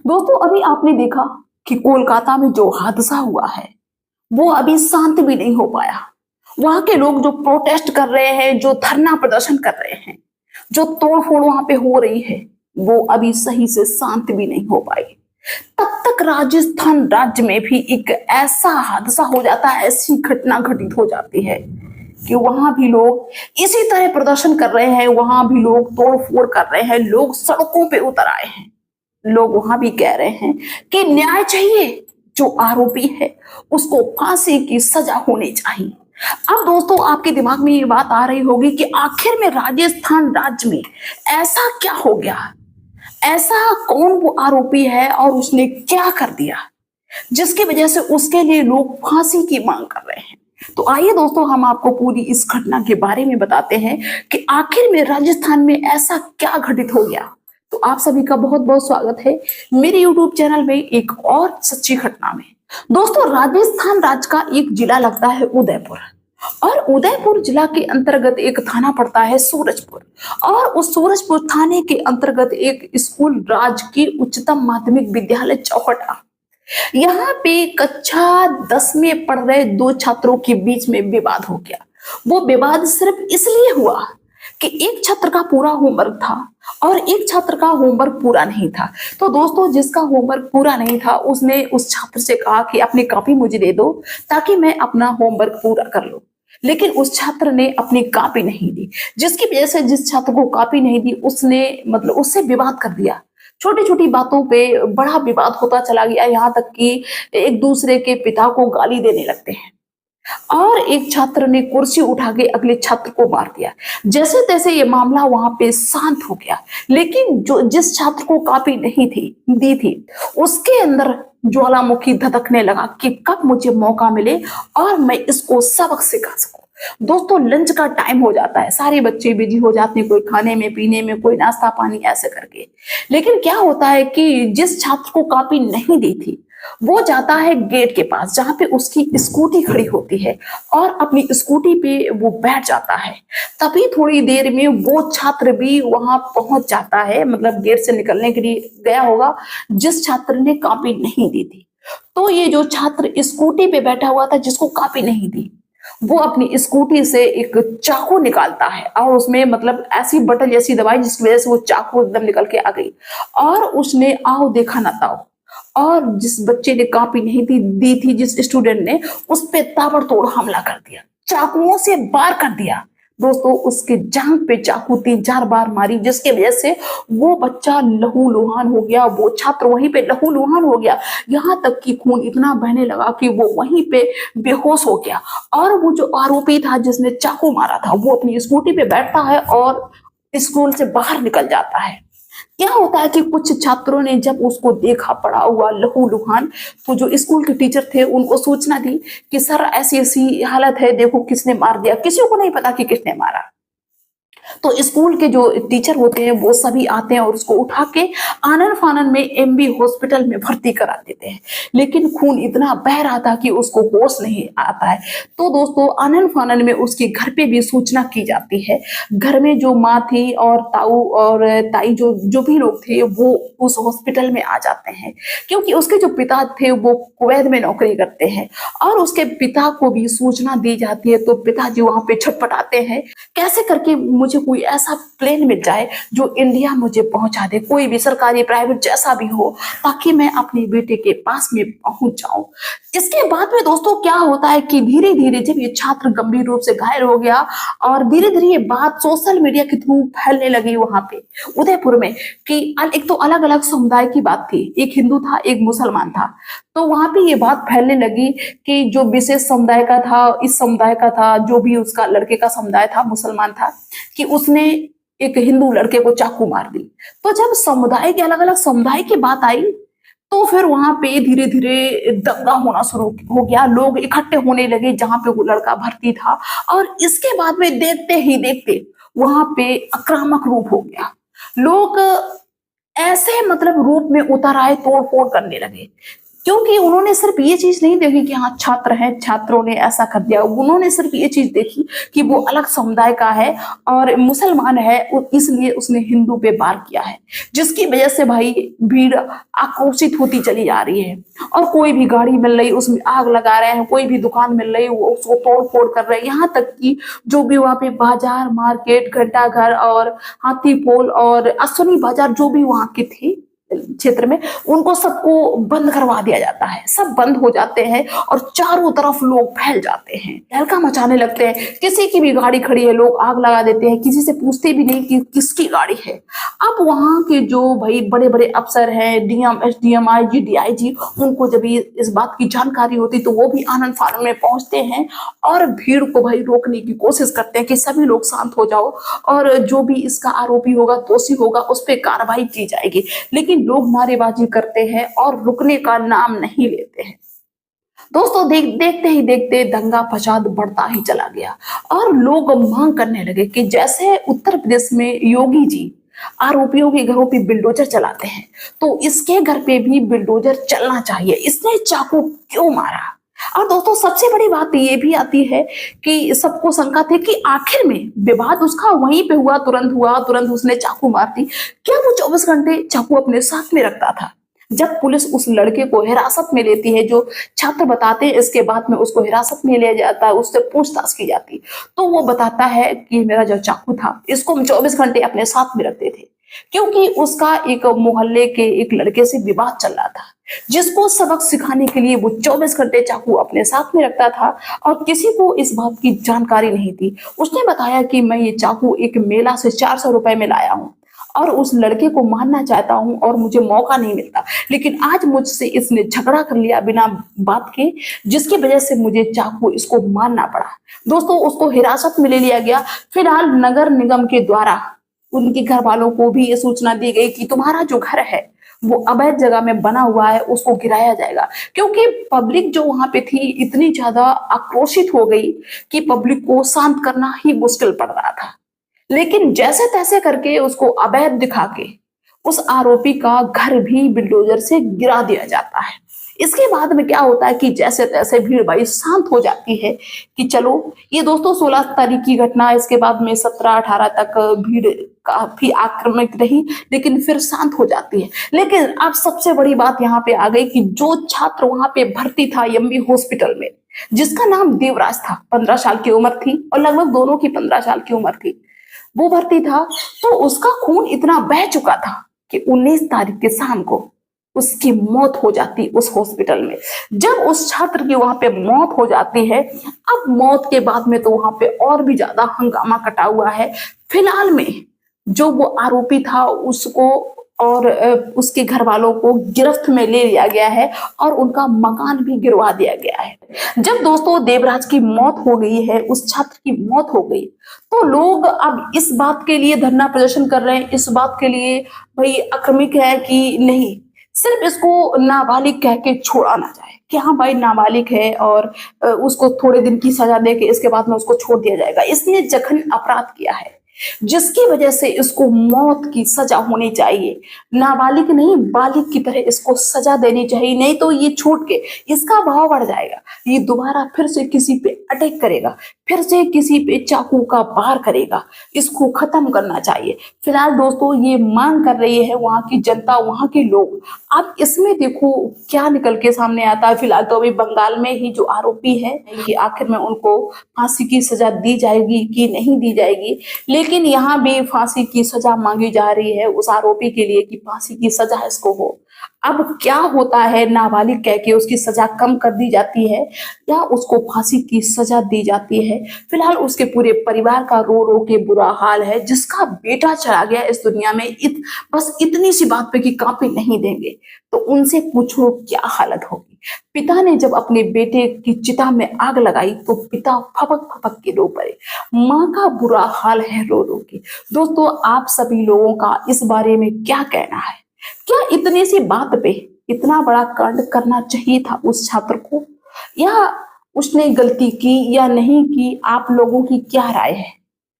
दोस्तों अभी आपने देखा कि कोलकाता में जो हादसा हुआ है वो अभी शांत भी नहीं हो पाया। वहां के लोग जो प्रोटेस्ट कर रहे हैं, जो धरना प्रदर्शन कर रहे हैं, जो तोड़फोड़ वहां पे हो रही है, वो अभी सही से शांत भी नहीं हो पाई। तब तक राजस्थान राज्य में भी एक ऐसा हादसा हो जाता है, ऐसी घटना घटित हो जाती है कि वहां भी लोग इसी तरह प्रदर्शन कर रहे हैं, वहां भी लोग तोड़फोड़ कर रहे हैं, लोग सड़कों पे उतर आए हैं। लोग वहां भी कह रहे हैं कि न्याय चाहिए, जो आरोपी है उसको फांसी की सजा होनी चाहिए। अब दोस्तों आपके दिमाग में ये बात आ रही होगी कि आखिर में राजस्थान राज्य में ऐसा क्या हो गया, ऐसा कौन वो आरोपी है और उसने क्या कर दिया जिसकी वजह से उसके लिए लोग फांसी की मांग कर रहे हैं। तो आइए दोस्तों हम आपको पूरी इस घटना के बारे में बताते हैं कि आखिर में राजस्थान में ऐसा क्या घटित हो गया। तो आप सभी का बहुत बहुत स्वागत है मेरे YouTube चैनल में एक और सच्ची घटना में। दोस्तों राजस्थान राज्य का एक जिला लगता है उदयपुर, और उदयपुर जिला के अंतर्गत एक थाना पड़ता है सूरजपुर, और उस सूरजपुर थाने के अंतर्गत एक स्कूल राजकीय उच्चतम माध्यमिक विद्यालय चौहटा। यहाँ पे कक्षा 10 में पढ़ रहे दो छात्रों के बीच में विवाद हो गया। वो विवाद सिर्फ इसलिए हुआ कि एक छात्र का पूरा होमवर्क था और एक छात्र का होमवर्क पूरा नहीं था। तो दोस्तों जिसका होमवर्क पूरा नहीं था उसने उस छात्र से कहा कि अपनी कॉपी मुझे दे दो ताकि मैं अपना होमवर्क पूरा कर लूं। लेकिन उस छात्र ने अपनी कॉपी नहीं दी, जिसकी वजह से जिस छात्र को कॉपी नहीं दी उसने मतलब उससे विवाद कर दिया। छोटी छोटी बातों पे बड़ा विवाद होता चला गया, यहाँ तक कि एक दूसरे के पिता को गाली देने लगते हैं, और एक छात्र ने कुर्सी उठा के अगले छात्र को मार दिया। जैसे तैसे ये मामला वहां पे शांत हो गया, लेकिन जो जिस छात्र को कॉपी नहीं थी दी थी उसके अंदर ज्वालामुखी धधकने लगा कि कब मुझे मौका मिले और मैं इसको सबक सिखा सकूं। दोस्तों लंच का टाइम हो जाता है, सारे बच्चे बिजी हो जाते हैं, कोई खाने में पीने में, कोई नाश्ता पानी ऐसे करके। लेकिन क्या होता है कि जिस छात्र को कॉपी नहीं दी थी वो जाता है गेट के पास जहां पे उसकी स्कूटी खड़ी होती है, और अपनी स्कूटी पे वो बैठ जाता है। तभी थोड़ी देर में वो छात्र भी वहां पहुंच जाता है, मतलब गेट से निकलने के लिए गया होगा जिस छात्र ने कॉपी नहीं दी थी। तो ये जो छात्र स्कूटी पे बैठा हुआ था जिसको कॉपी नहीं दी, वो अपनी स्कूटी से एक चाकू निकालता है और उसमें मतलब ऐसी बटन जैसी दबाई जिसकी वजह से वो चाकू एकदम निकल के आ गई, और उसने आओ देखा ना ताओ, और जिस बच्चे ने कॉपी नहीं दी थी, जिस स्टूडेंट ने, उस पे ताबड़तोड़ हमला कर दिया, चाकुओं से वार कर दिया। दोस्तों उसके जांघ पे चाकू 3-4 बार मारी, जिसकी वजह से वो बच्चा लहूलुहान हो गया, वो छात्र वहीं पे लहूलुहान हो गया, यहाँ तक कि खून इतना बहने लगा कि वो वहीं पे बेहोश हो गया। और वो जो आरोपी था जिसने चाकू मारा था वो अपनी स्कूटी पे बैठता है और स्कूल से बाहर निकल जाता है। क्या होता है कि कुछ छात्रों ने जब उसको देखा पड़ा हुआ लहूलुहान, तो जो स्कूल के टीचर थे उनको सूचना दी कि सर ऐसी ऐसी हालत है, देखो किसने मार दिया। किसी को नहीं पता कि किसने मारा। तो स्कूल के जो टीचर होते हैं वो सभी आते हैं और उसको उठा के आनन फानन में एमबी हॉस्पिटल में भर्ती करा देते हैं, लेकिन खून इतना बह रहा था कि उसको होश नहीं आता है। तो दोस्तों आनन फानन में उसके घर पे भी सूचना की जाती है। घर में जो माँ थी और ताऊ और ताई जो जो भी लोग थे वो उस हॉस्पिटल में आ जाते हैं, क्योंकि उसके जो पिता थे वो कुवैत में नौकरी करते हैं, और उसके पिता को भी सूचना दी जाती है। तो पिताजी वहां पे छटपटाते हैं, कैसे करके मुझे कोई ऐसा प्लेन मिल जाए जो इंडिया मुझे पहुंचा दे, कोई भी सरकारी प्राइवेट जैसा भी हो, ताकि मैं अपने बेटे के पास में पहुंच जाऊं। इसके बाद में दोस्तों क्या होता है कि धीरे धीरे जब ये छात्र गंभीर रूप से घायल हो गया और धीरे धीरे ये बात सोशल मीडिया के थ्रू फैलने लगी वहां पे उदयपुर में, कि एक तो अलग अलग समुदाय की बात थी, एक हिंदू था एक मुसलमान था। तो वहां पे ये बात फैलने लगी कि जो विशेष समुदाय का था, इस समुदाय का था, जो भी उसका लड़के का समुदाय था, मुसलमान था, कि उसने एक हिंदू लड़के को चाकू मार दी। तो जब समुदाय के अलग अलग समुदाय की बात आई तो फिर वहां पे धीरे धीरे दंगा होना शुरू हो गया, लोग इकट्ठे होने लगे जहां पे वो लड़का भर्ती था, और इसके बाद में देखते ही देखते वहां पे आक्रामक रूप हो गया। लोग ऐसे मतलब रूप में उतर आए, तोड़ फोड़ करने लगे। क्योंकि उन्होंने सिर्फ ये चीज नहीं देखी कि हाँ छात्र है, छात्रों ने ऐसा कर दिया, उन्होंने सिर्फ ये चीज देखी कि वो अलग समुदाय का है और मुसलमान है, इसलिए उसने हिंदू पे वार किया है, जिसकी वजह से भाई भीड़ आक्रोशित होती चली जा रही है। और कोई भी गाड़ी मिल रही उसमें आग लगा रहे हैं, कोई भी दुकान मिल रही वो उसको तोड़ फोड़ कर रहे हैं, यहाँ तक कि जो भी वहाँ पे बाजार, मार्केट, घंटाघर और हाथी पोल और अश्वनी बाजार जो भी वहाँ के थे क्षेत्र में, उनको सबको बंद करवा दिया जाता है। सब बंद हो जाते हैं और चारों तरफ लोग फैल जाते हैं, तहलका मचाने लगते हैं। किसी की भी गाड़ी खड़ी है लोग आग लगा देते हैं, किसी से पूछते भी नहीं कि किसकी गाड़ी है। अब वहां के जो भाई बड़े बड़े अफसर हैं, डीएम, एसडीएम, आईजी, डीआईजी, उनको जब इस बात की जानकारी होती तो वो भी आनंद फानन में पहुंचते हैं और भीड़ को भाई रोकने की कोशिश करते हैं कि सभी लोग शांत हो जाओ और जो भी इसका आरोपी होगा, दोषी होगा, उस पर कार्रवाई की जाएगी। लेकिन लोग नारेबाजी करते हैं और रुकने का नाम नहीं लेते हैं। दोस्तों देखते ही देखते दंगा फसाद बढ़ता ही चला गया और लोग मांग करने लगे कि जैसे उत्तर प्रदेश में योगी जी आरोपियों के घरों पे बिल्डोजर चलाते हैं तो इसके घर पे भी बिल्डोजर चलना चाहिए। इसने चाकू क्यों मारा? और दोस्तों सबसे बड़ी बात ये भी आती है कि सबको शंका थी कि आखिर में विवाद उसका वहीं पे हुआ, तुरंत उसने चाकू मार दी। क्या वो 24 घंटे चाकू अपने साथ में रखता था? जब पुलिस उस लड़के को हिरासत में लेती है, जो छात्र बताते हैं, इसके बाद में उसको हिरासत में लिया जाता है, उससे पूछताछ की जाती, तो वो बताता है कि मेरा जो चाकू था इसको हम 24 घंटे अपने साथ में रखते थे, क्योंकि उसका एक मोहल्ले के एक लड़के से विवाद चल रहा था, जिसको सबक सिखाने के लिए वो 24 घंटे चाकू अपने साथ में रखता था और किसी को इस बात की जानकारी नहीं थी। उसने बताया कि मैं ये चाकू एक मेला से 400 रुपए में लाया हूँ और उस लड़के को मारना चाहता हूं और मुझे मौका नहीं मिलता, लेकिन आज मुझसे इसने झगड़ा कर लिया बिना बात के, जिसकी वजह से मुझे चाकू इसको मारना पड़ा। दोस्तों उसको हिरासत में ले लिया गया। फिलहाल नगर निगम के द्वारा उनके घर वालों को भी ये सूचना दी गई कि तुम्हारा जो घर है वो अवैध जगह में बना हुआ है, उसको गिराया जाएगा, क्योंकि पब्लिक जो वहां पे थी इतनी ज्यादा आक्रोशित हो गई कि पब्लिक को शांत करना ही मुश्किल पड़ रहा था। लेकिन जैसे तैसे करके उसको अवैध दिखा के उस आरोपी का घर भी बिल्डोजर से गिरा दिया जाता है। इसके बाद में क्या होता है कि जैसे तैसे भीड़ भाई शांत हो जाती है कि चलो, ये दोस्तों 16 तारीख की घटना है। इसके बाद में 17-18 तक भीड़ काफी आक्रामक रही, लेकिन फिर शांत हो जाती है। लेकिन अब सबसे बड़ी बात यहाँ पे आ गई कि जो छात्र वहां पे भर्ती था एमबी हॉस्पिटल में, जिसका नाम देवराज था, 15 साल की उम्र थी और लगभग दोनों की 15 साल की उम्र थी, वो भर्ती था, तो उसका खून इतना बह चुका था कि 19 तारीख के शाम को उसकी मौत हो जाती उस हॉस्पिटल में। जब उस छात्र की वहां पे मौत हो जाती है, अब मौत के बाद में तो वहां पे और भी ज्यादा हंगामा कटा हुआ है। फिलहाल में जो वो आरोपी था उसको और उसके घर वालों को गिरफ्त में ले लिया गया है और उनका मकान भी गिरवा दिया गया है। जब दोस्तों देवराज की मौत हो गई है, उस छात्र की मौत हो गई, तो लोग अब इस बात के लिए धरना प्रदर्शन कर रहे हैं, इस बात के लिए भाई आक्रमिक है कि नहीं, सिर्फ इसको नाबालिग कह के छोड़ा ना जाए कि हाँ भाई नाबालिग है और उसको थोड़े दिन की सजा दे के इसके बाद में उसको छोड़ दिया जाएगा। इसने जघन्य अपराध किया है, जिसकी वजह से इसको मौत की सजा होनी चाहिए। नाबालिग नहीं, बालिग की तरह इसको सजा देनी चाहिए, नहीं तो ये छूट के इसका भाव बढ़ जाएगा, ये दोबारा फिर से किसी पे अटैक करेगा, फिर से किसी पे चाकू का वार करेगा। इसको खत्म करना चाहिए। फिलहाल दोस्तों ये मांग कर रही है वहां की जनता, वहां के लोग। अब इसमें देखो क्या निकल के सामने आता है। फिलहाल तो अभी बंगाल में ही जो आरोपी है कि आखिर में उनको फांसी की सजा दी जाएगी कि नहीं दी जाएगी, लेकिन यहाँ भी फांसी की सजा मांगी जा रही है उस आरोपी के लिए कि फांसी की सजा इसको हो। अब क्या होता है, नाबालिग कह के उसकी सजा कम कर दी जाती है या उसको फांसी की सजा दी जाती है। फिलहाल उसके पूरे परिवार का रो रो के बुरा हाल है, जिसका बेटा चला गया इस दुनिया में बस इतनी सी बात पे कि कांपे नहीं देंगे, तो उनसे पूछो क्या हालत होगी। पिता ने जब अपने बेटे की चिता में आग लगाई तो पिता फपक फपक के रो पड़े। माँ का बुरा हाल है रो रो के। दोस्तों आप सभी लोगों का इस बारे में क्या कहना है? क्या इतनी सी बात पे इतना बड़ा कांड करना चाहिए था उस छात्र को, या उसने गलती की या नहीं की? आप लोगों की क्या राय है?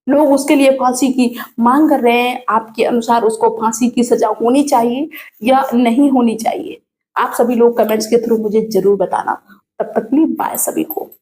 लोग उसके लिए फांसी की मांग कर रहे हैं, आपके अनुसार उसको फांसी की सजा होनी चाहिए या नहीं होनी चाहिए? आप सभी लोग कमेंट्स के थ्रू मुझे जरूर बताना। तब तक के लिए बाय सभी को।